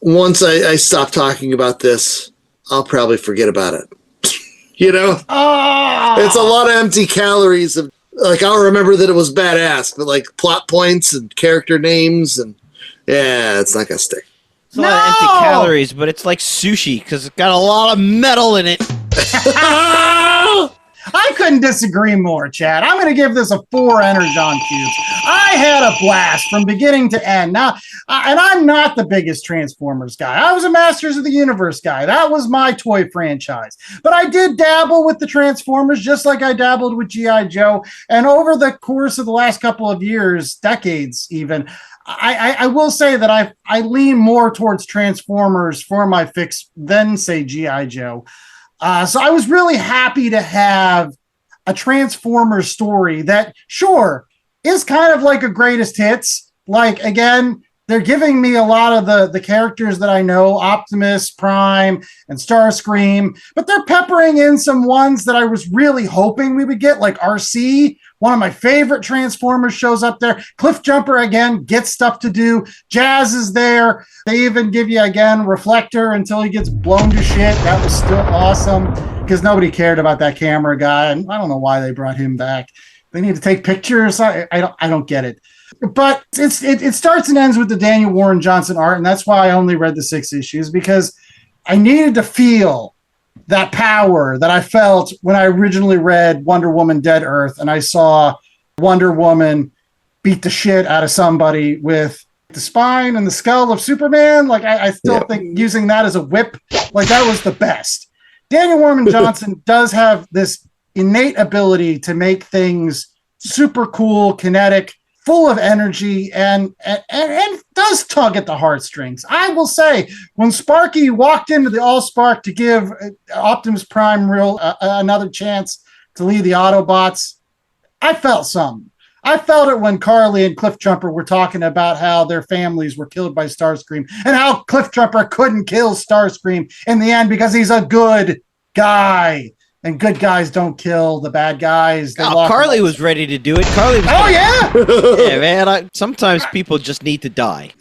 S4: once I stop talking about this, I'll probably forget about it. It's a lot of empty calories of, like, I'll remember that it was badass, but like plot points and character names, and yeah, it's not gonna stick.
S3: It's a lot of empty calories, but it's like sushi because it's got a lot of metal in it.
S2: I couldn't disagree more, Chad. I'm going to give this a 4 Energon cubes. I had a blast from beginning to end. Now, and I'm not the biggest Transformers guy. I was a Masters of the Universe guy. That was my toy franchise. But I did dabble with the Transformers just like I dabbled with G.I. Joe. And over the course of the last couple of years, decades even, I will say that I lean more towards Transformers for my fix than, say, G.I. Joe. So I was really happy to have a Transformers story that, sure, is kind of like a greatest hits. Like, again, they're giving me a lot of the characters that I know, Optimus Prime and Starscream, but they're peppering in some ones that I was really hoping we would get, like RC. One of my favorite Transformers shows up there. Cliffjumper, again, gets stuff to do. Jazz is there. They even give you, again, Reflector until he gets blown to shit. That was still awesome because nobody cared about that camera guy, and I don't know why they brought him back. They need to take pictures. I don't get it. But it starts and ends with the Daniel Warren Johnson art, and that's why I only read the 6 issues, because I needed to feel that power that I felt when I originally read Wonder Woman Dead Earth, and I saw Wonder Woman beat the shit out of somebody with the spine and the skull of Superman. Like, I still think using that as a whip, like, that was the best. Daniel Warren Johnson does have this innate ability to make things super cool, kinetic, full of energy, and does tug at the heartstrings. I will say, when Sparky walked into the All-Spark to give Optimus Prime another chance to lead the Autobots, I felt something. I felt it when Carly and Cliffjumper were talking about how their families were killed by Starscream and how Cliffjumper couldn't kill Starscream in the end because he's a good guy. And good guys don't kill the bad guys.
S3: Carly was ready to do it. Carly was yeah, man. Sometimes people just need to die.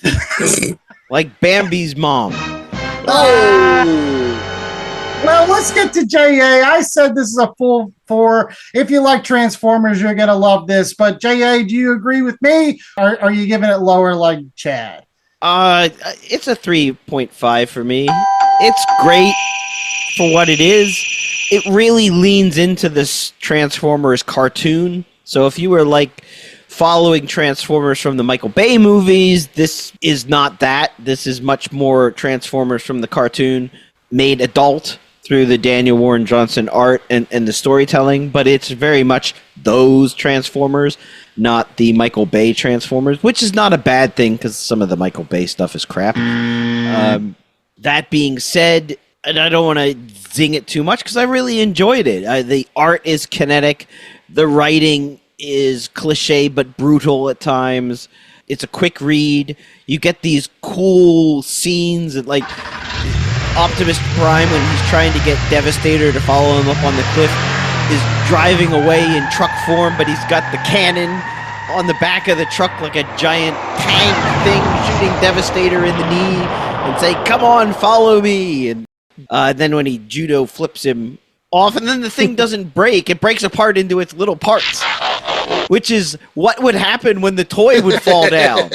S3: Like Bambi's mom.
S2: Well, let's get to J.A. I said this is a full 4. If you like Transformers, you're going to love this. But J.A., do you agree with me? Or are you giving it lower like Chad?
S3: It's a 3.5 for me. It's great for what it is. It really leans into this Transformers cartoon. So if you were like following Transformers from the Michael Bay movies, this is not that. This is much more Transformers from the cartoon, made adult through the Daniel Warren Johnson art and the storytelling. But it's very much those Transformers, not the Michael Bay Transformers, which is not a bad thing because some of the Michael Bay stuff is crap. That being said, and I don't want to zing it too much because I really enjoyed it. The art is kinetic. The writing is cliche but brutal at times. It's a quick read. You get these cool scenes that, like, Optimus Prime, when he's trying to get Devastator to follow him up on the cliff, is driving away in truck form, but he's got the cannon on the back of the truck like a giant tank thing, shooting Devastator in the knee and say, "Come on, follow me." And then when he judo flips him off, and then the thing doesn't break, it breaks apart into its little parts, which is what would happen when the toy would fall down.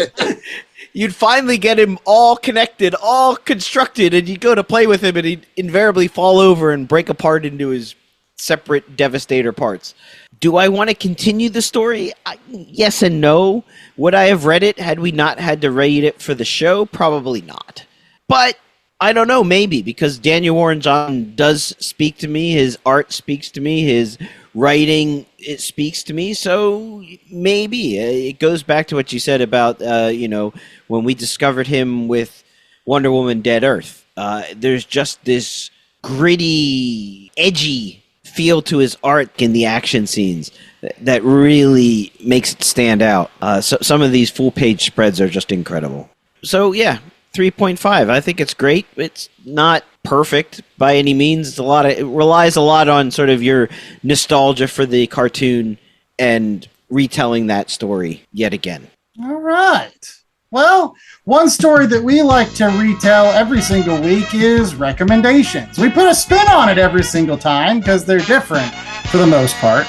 S3: You'd finally get him all connected, all constructed, and you go to play with him, and he'd invariably fall over and break apart into his separate Devastator parts. Do I want to continue the story? Yes and no. Would I have read it had we not had to read it for the show? Probably not. But I don't know, maybe, because Daniel Warren Johnson does speak to me. His art speaks to me. His writing, it speaks to me. So maybe. It goes back to what you said about, when we discovered him with Wonder Woman Dead Earth. There's just this gritty, edgy feel to his art in the action scenes that really makes it stand out. So some of these full-page spreads are just incredible. So, yeah. 3.5. I think it's great. It's not perfect by any means. It relies a lot on sort of your nostalgia for the cartoon and retelling that story yet again.
S2: All right. Well, one story that we like to retell every single week is recommendations. We put a spin on it every single time because they're different for the most part.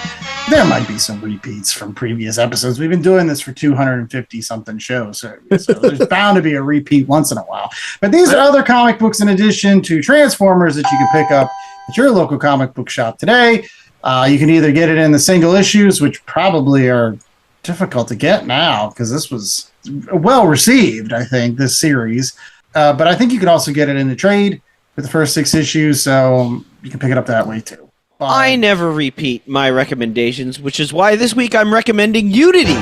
S2: There might be some repeats from previous episodes. We've been doing this for 250-something shows, so there's bound to be a repeat once in a while. But these are other comic books in addition to Transformers that you can pick up at your local comic book shop today. You can either get it in the single issues, which probably are difficult to get now because this was well received, I think, this series. But I think you can also get it in the trade with the first 6 issues, so you can pick it up that way too.
S3: I never repeat my recommendations, which is why this week I'm recommending Unity.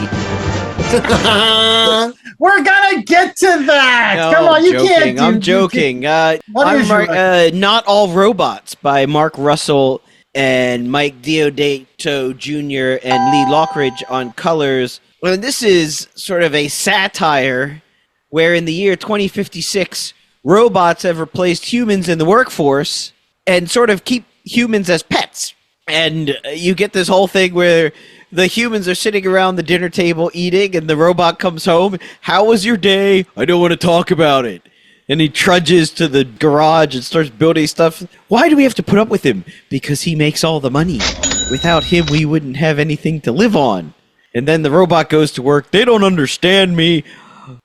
S2: We're gonna get to that.
S3: No,
S2: Come on, you
S3: joking.
S2: can't.
S3: I'm joking. Not All Robots by Mark Russell and Mike Diodato Jr. and Lee Lockridge on colors. Well, this is sort of a satire where in the year 2056, robots have replaced humans in the workforce and sort of keep humans as pets. And you get this whole thing where the humans are sitting around the dinner table eating, and the robot comes home. How was your day? I don't want to talk about it. And he trudges to the garage and starts building stuff. Why do we have to put up with him? Because he makes all the money. Without him, we wouldn't have anything to live on. And then the robot goes to work. They don't understand me.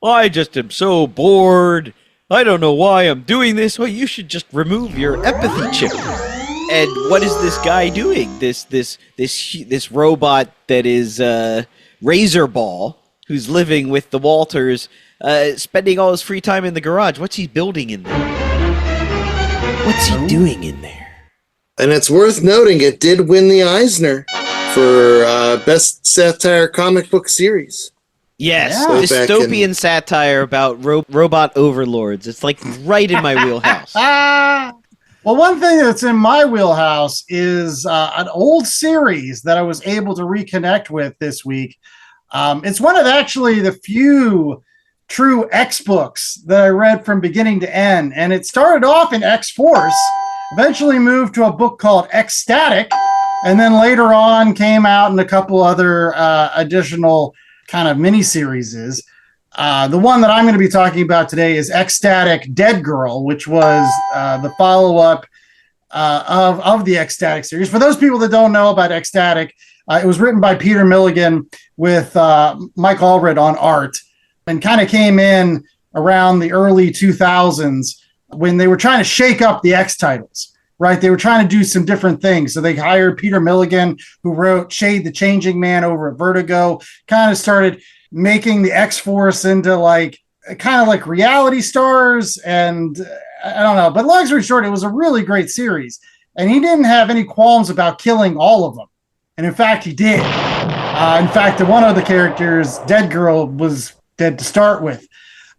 S3: I just am so bored. I don't know why I'm doing this. Well, you should just remove your empathy chip. And what is this guy doing? This robot that is Razorball, who's living with the Walters, spending all his free time in the garage. What's he building in there? What's he doing in there?
S4: And it's worth noting it did win the Eisner for Best Satire Comic Book Series.
S3: Yes,
S2: Yeah.
S3: dystopian satire about robot overlords. It's like right in my wheelhouse.
S2: Well, one thing that's in my wheelhouse is an old series that I was able to reconnect with this week. It's one of actually the few true X books that I read from beginning to end. And it started off in X-Force, eventually moved to a book called X-Static, and then later on came out in a couple other additional kind of mini-series. The one that I'm going to be talking about today is X-Static Dead Girl, which was the follow-up of the X-Static series. For those people that don't know about X-Static, it was written by Peter Milligan with Mike Allred on art, and kind of came in around the early 2000s when they were trying to shake up the X titles, right? They were trying to do some different things. So they hired Peter Milligan, who wrote Shade the Changing Man over at Vertigo, kind of started making the X-Force into like kind of like reality stars. And I don't know, but long story short, it was a really great series. And he didn't have any qualms about killing all of them. And in fact, he did. In fact, one of the characters, Dead Girl, was dead to start with.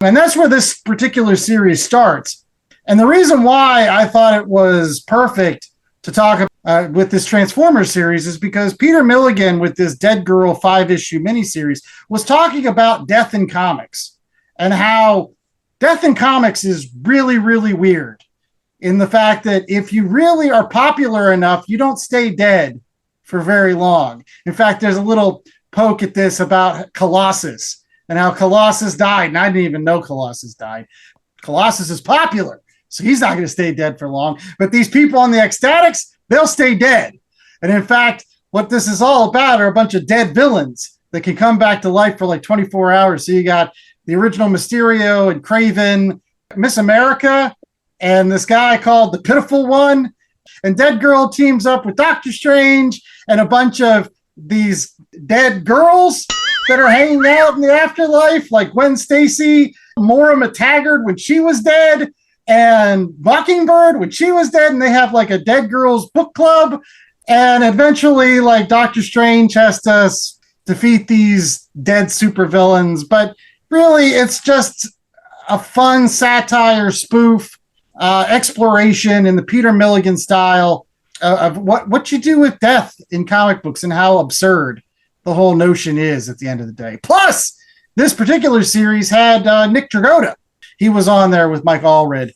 S2: And that's where this particular series starts. And the reason why I thought it was perfect to talk about with this Transformers series is because Peter Milligan, with this Dead Girl 5-issue miniseries, was talking about death in comics and how death in comics is really, really weird in the fact that if you really are popular enough, you don't stay dead for very long. In fact, there's a little poke at this about Colossus and how Colossus died. And I didn't even know Colossus died. Colossus is popular, so he's not going to stay dead for long. But these people on the X-Statics, they'll stay dead. And in fact, what this is all about are a bunch of dead villains that can come back to life for like 24 hours. So you got the original Mysterio and Kraven, Miss America, and this guy called the Pitiful One. And Dead Girl teams up with Doctor Strange and a bunch of these dead girls that are hanging out in the afterlife, like Gwen Stacy, Maura McTaggart when she was dead, and Mockingbird when she was dead. And they have like a Dead Girls book club. And eventually, like, Doctor Strange has to defeat these dead supervillains. But really, it's just a fun satire spoof exploration in the Peter Milligan style of what you do with death in comic books and how absurd the whole notion is at the end of the day. Plus, this particular series had Nick Dragotta. He was on there with Mike Allred.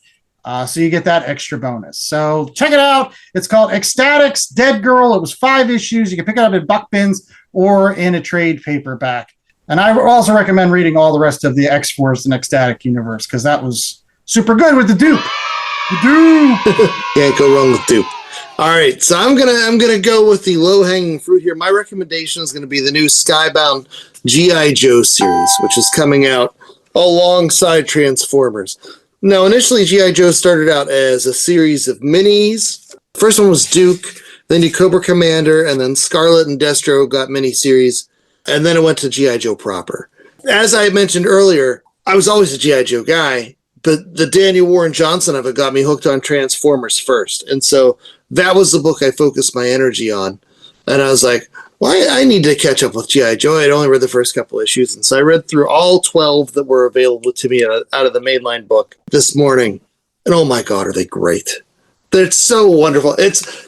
S2: So you get that extra bonus. So check it out. It's called X-Statics Dead Girl. It was 5 issues. You can pick it up in buck bins or in a trade paperback. And I also recommend reading all the rest of the X-Force and X-Static universe because that was super good with the dupe. The dupe.
S4: Can't go wrong with dupe. All right, so I'm gonna go with the low-hanging fruit here. My recommendation is going to be the new Skybound G.I. Joe series, which is coming out alongside Transformers. Now, initially, G.I. Joe started out as a series of minis. First one was Duke, then the Cobra Commander, and then Scarlet and Destro got miniseries. And then it went to G.I. Joe proper. As I mentioned earlier, I was always a G.I. Joe guy, but the Daniel Warren Johnson of it got me hooked on Transformers first. And so that was the book I focused my energy on. And I was like, well, I need to catch up with G.I. Joe. I'd only read the first couple issues. And so I read through all 12 that were available to me out of the mainline book this morning. And oh my God, are they great. They're so wonderful.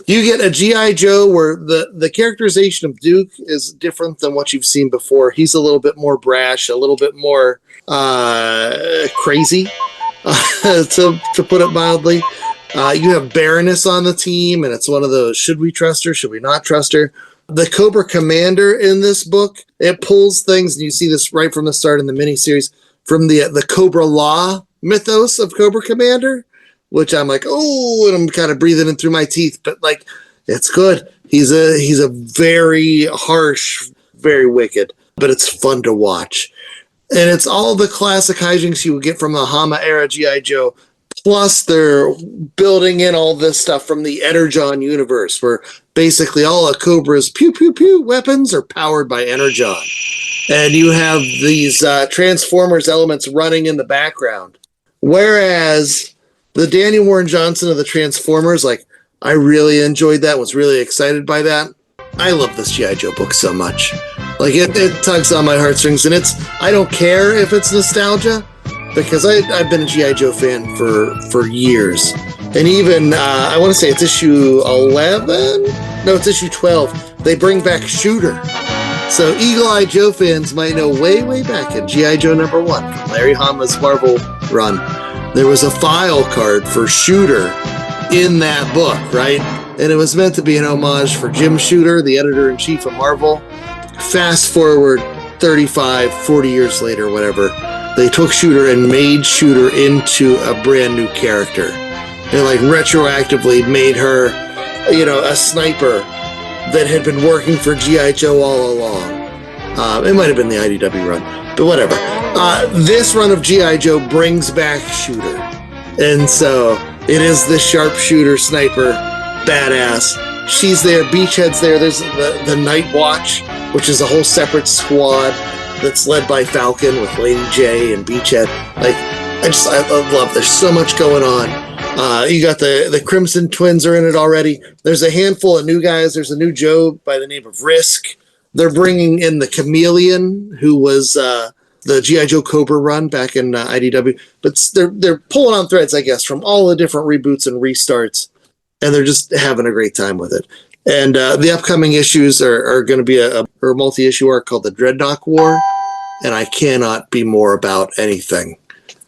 S4: You get a G.I. Joe where the characterization of Duke is different than what you've seen before. He's a little bit more brash, a little bit more crazy, to put it mildly. You have Baroness on the team, and it's one of those, should we trust her, should we not trust her? The Cobra Commander in this book, it pulls things, and you see this right from the start in the miniseries, from the Cobra Law mythos of Cobra Commander, which I'm like, oh, and I'm kind of breathing in through my teeth, but like, it's good. He's a very harsh, very wicked, but it's fun to watch. And it's all the classic hijinks you would get from the Hama era G.I. Joe, plus they're building in all this stuff from the Energon universe, where basically all of Cobra's pew pew pew weapons are powered by Energon. And you have these Transformers elements running in the background. Whereas the Daniel Warren Johnson of the Transformers, like, I really enjoyed that, was really excited by that. I love this G.I. Joe book so much. Like, it tugs on my heartstrings, and I don't care if it's nostalgia, because I've been a G.I. Joe fan for years. And even, I want to say it's issue 11? No, it's issue 12. They bring back Shooter. So Eagle Eye Joe fans might know way back at G.I. Joe #1 from Larry Hama's Marvel run, there was a file card for Shooter in that book, right? And it was meant to be an homage for Jim Shooter, the editor-in-chief of Marvel. Fast forward 35, 40 years later, whatever, they took Shooter and made Shooter into a brand new character. They like retroactively made her, a sniper that had been working for G.I. Joe all along. It might have been the IDW run, but whatever. This run of G.I. Joe brings back Shooter. And so it is the sharpshooter sniper badass. She's there, Beachhead's there. There's the Night Watch, which is a whole separate squad that's led by Falcon with Lady J and Beachhead. Like, I love, there's so much going on. You got the Crimson Twins are in it already. There's a handful of new guys. There's a new Joe by the name of Risk. They're bringing in the Chameleon, who was the G.I. Joe Cobra run back in IDW. But they're pulling on threads, I guess, from all the different reboots and restarts, and they're just having a great time with it. And the upcoming issues are going to be a multi-issue arc called the Dreadnought War, and I cannot be more about anything.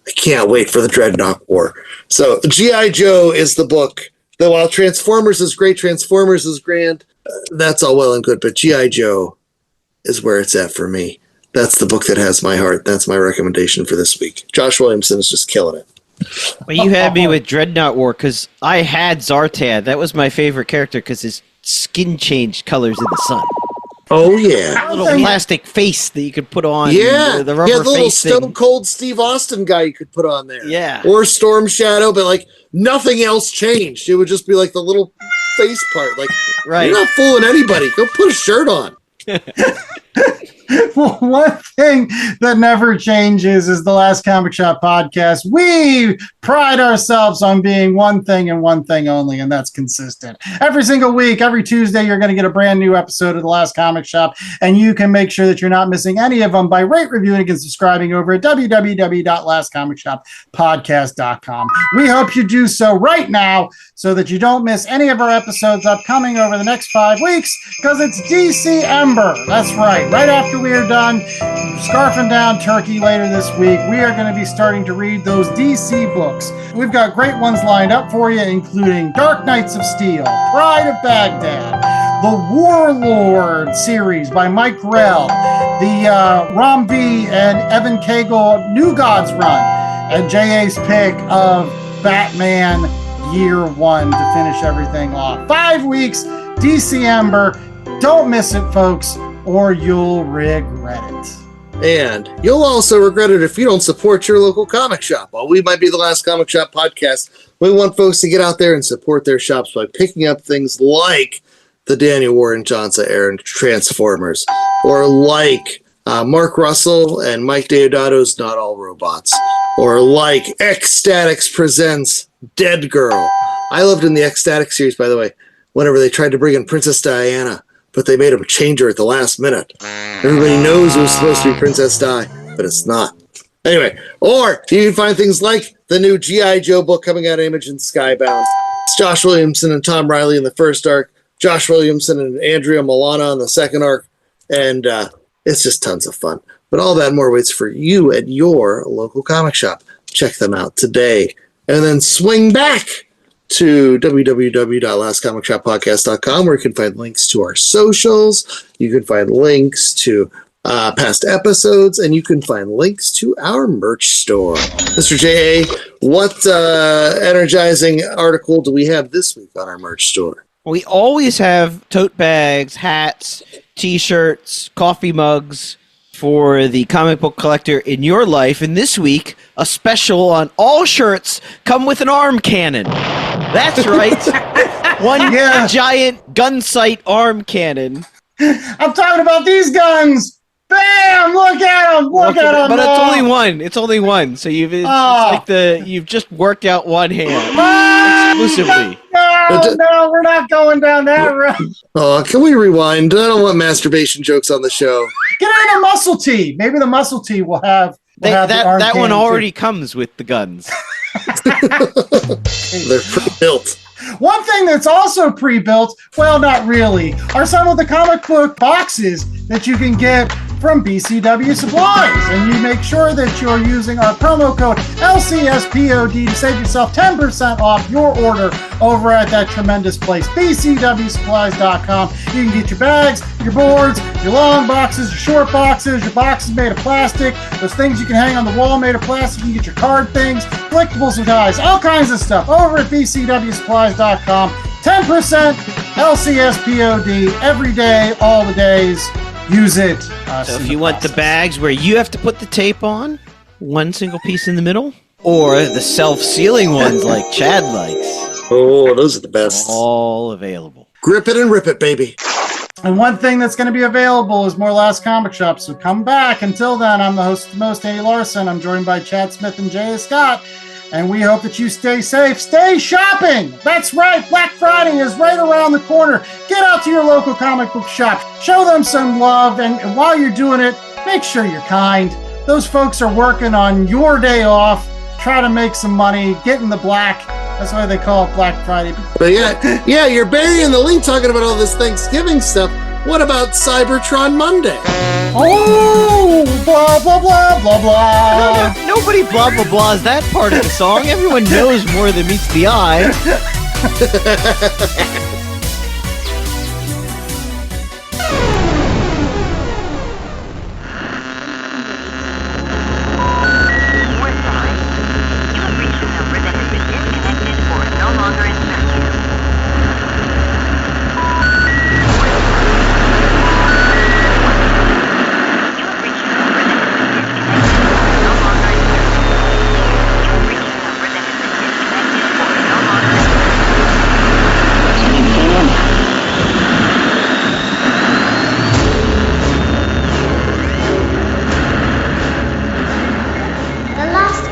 S4: I can't wait for the Dreadnought War. So G.I. Joe is the book that, while Transformers is great, Transformers is grand, that's all well and good, but G.I. Joe is where it's at for me. That's the book that has my heart. That's my recommendation for this week. Josh Williamson is just killing it.
S3: Well, you had me with Dreadnought War, because I had Zartan. That was my favorite character because his skin changed colors in the sun.
S4: Oh, yeah.
S3: A little plastic face that you could put on.
S4: Yeah.
S3: The rubber
S4: the little
S3: face
S4: Stone
S3: thing.
S4: Cold Steve Austin guy you could put on there.
S3: Yeah.
S4: Or Storm Shadow, but like nothing else changed. It would just be like the little face part. Like,
S3: right.
S4: You're not fooling anybody. Go put a shirt on.
S2: Well, one thing that never changes is the Last Comic Shop podcast. We pride ourselves on being one thing and one thing only, and that's consistent. Every single week, every Tuesday, you're going to get a brand new episode of the Last Comic Shop, and you can make sure that you're not missing any of them by rate, reviewing, and subscribing over at www.lastcomicshoppodcast.com. We hope you do so right now so that you don't miss any of our episodes upcoming over the next 5 weeks, because it's DC Ember. That's right. Right after we are done scarfing down Turkey later this week, we are going to be starting to read those DC books. We've got great ones lined up for you, including Dark Knights of Steel, Pride of Baghdad, the Warlord series by Mike Grell, the Ram V and Evan Cagle New Gods run, and JA's pick of Batman Year One to finish everything off. 5 weeks, DC Ember. Don't miss it, folks, or you'll regret it.
S4: And you'll also regret it if you don't support your local comic shop. While we might be the Last Comic Shop podcast, we want folks to get out there and support their shops by picking up things like the Daniel Warren Johnson era Transformers, or like Mark Russell and Mike Deodato's Not All Robots, or like Ecstatics presents Dead Girl. I loved in the Ecstatic series, by the way, whenever they tried to bring in Princess Diana, but they made him change her at the last minute. Everybody knows it was supposed to be Princess Di, but it's not. Anyway, or you can find things like the new G.I. Joe book coming out of Image and Skybound. It's Josh Williamson and Tom Riley in the first arc, Josh Williamson and Andrea Milana in the second arc, and it's just tons of fun. But all that and more waits for you at your local comic shop. Check them out today. And then swing back to www.lastcomicshoppodcast.com, where you can find links to our socials. You can find links to past episodes, and you can find links to our merch store. Mr. J.A., what energizing article do we have this week on our merch store?
S3: We always have tote bags, hats, t-shirts, coffee mugs for the comic book collector in your life. And this week, a special on all shirts come with an arm cannon. That's right. One giant gun sight arm cannon.
S2: I'm talking about these guns. Bam! Look at them! Look at them!
S3: But it's only one. It's only one. So it's like you've just worked out one hand exclusively.
S2: No, we're not going down that road.
S4: Oh, can we rewind? I don't want masturbation jokes on the show.
S2: Get in a muscle tee. Maybe the muscle tee will have.
S3: That one already comes with the guns.
S4: They're pre-built.
S2: One thing that's also pre-built, well, not really, are some of the comic book boxes that you can get from BCW Supplies. And you make sure that you're using our promo code LCSPOD to save yourself 10% off your order over at that tremendous place, bcwsupplies.com. You can get your bags, your boards, your long boxes, your short boxes, your boxes made of plastic, those things you can hang on the wall made of plastic. You can get your card things, collectibles with eyes, all kinds of stuff over at bcwsupplies.com. 10% LCSPOD every day, all the days. Use it.
S3: So if you want the bags where you have to put the tape on, one single piece in the middle, or the self-sealing ones like Chad likes.
S4: Oh, those are the best.
S3: All available.
S4: Grip it and rip it, baby.
S2: And one thing that's going to be available is more Last Comic Shop, so come back. Until then, I'm the host of the most, Eddie Larson. I'm joined by Chad Smith and J.A. Scott. And we hope that you stay safe. Stay shopping! That's right, Black Friday is right around the corner. Get out to your local comic book shop. Show them some love, and while you're doing it, make sure you're kind. Those folks are working on your day off. Try to make some money, get in the black. That's why they call it Black Friday.
S4: But yeah, you're burying the lead talking about all this Thanksgiving stuff. What about Cybertron Monday?
S2: Oh, blah, blah, blah, blah, blah.
S3: Nobody blah, blah, blah is that part of the song. Everyone knows more than meets the eye.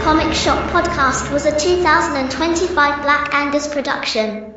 S9: Comic Shop Podcast was a 2025 Black Angus production.